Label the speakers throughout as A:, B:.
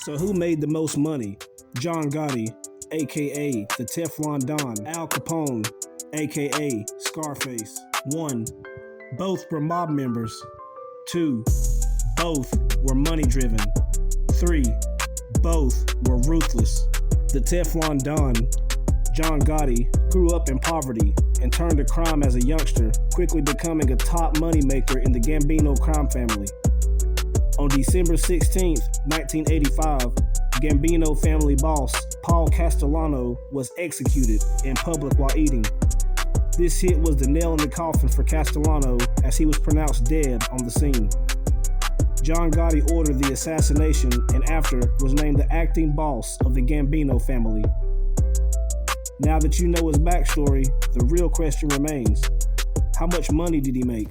A: So who made the most money? John Gotti, aka the Teflon Don, Al Capone, aka Scarface. 1. Both were mob members. 2. Both were money driven. 3. Both were ruthless. The Teflon Don, John Gotti, grew up in poverty and turned to crime as a youngster, quickly becoming a top moneymaker in the Gambino crime family. On December 16, 1985, Gambino family boss Paul Castellano was executed in public while eating. This hit was the nail in the coffin for Castellano as he was pronounced dead on the scene. John Gotti ordered the assassination and after was named the acting boss of the Gambino family. Now that you know his backstory, the real question remains: how much money did he make?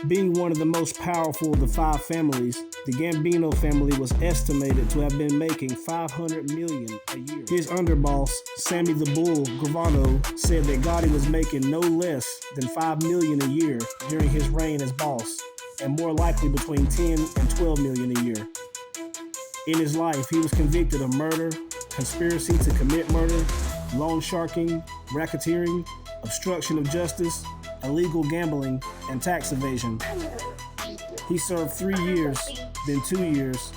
A: Being one of the most powerful of the 5 families, the Gambino family was estimated to have been making $500 million a year. His underboss, Sammy the Bull Gravano, said that Gotti was making no less than $5 million a year during his reign as boss, and more likely between $10 and $12 million a year. In his life, he was convicted of murder, conspiracy to commit murder, loan sharking, racketeering, obstruction of justice, illegal gambling, and tax evasion. He served 3 years, then 2 years,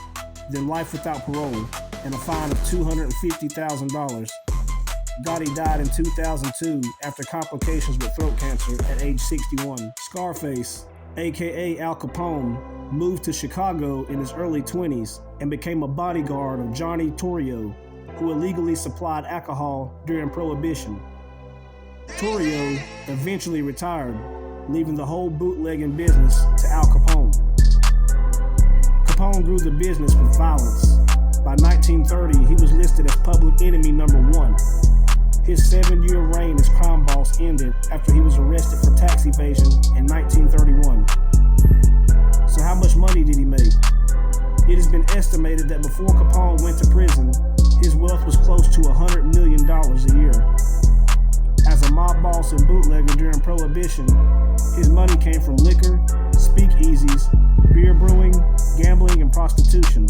A: then life without parole, and a fine of $250,000. Gotti died in 2002 after complications with throat cancer at age 61. Scarface, aka Al Capone, moved to Chicago in his early 20s and became a bodyguard of Johnny Torrio, who illegally supplied alcohol during Prohibition. Torrio eventually retired, leaving the whole bootlegging business to Al Capone. Capone grew the business with violence. By 1930, he was listed as public enemy number 1. His 7-year reign as crime boss ended after he was arrested for tax evasion in 1931. So how much money did he make? It has been estimated that before Capone went to prison, his wealth was close to $100 million a year. As a mob boss and bootlegger during Prohibition, his money came from liquor, speakeasies, beer brewing, gambling, and prostitution.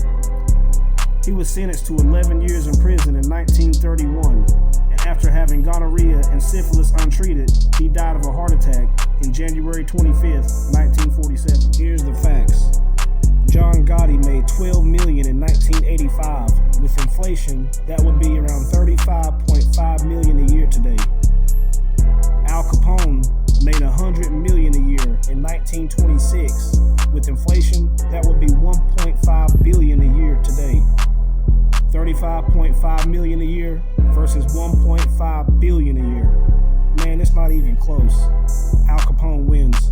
A: He was sentenced to 11 years in prison in 1931, and after having gonorrhea and syphilis untreated, he died of a heart attack in January 25th, 1947. Here's the facts. John Gotti made $12 million in 1985. With inflation, that would be around $35.5 million a year today. Al Capone made $100 million a year in 1926. With inflation, that would be $1.5 billion a year today. $35.5 million a year versus $1.5 billion a year. Man, it's not even close. Al Capone wins.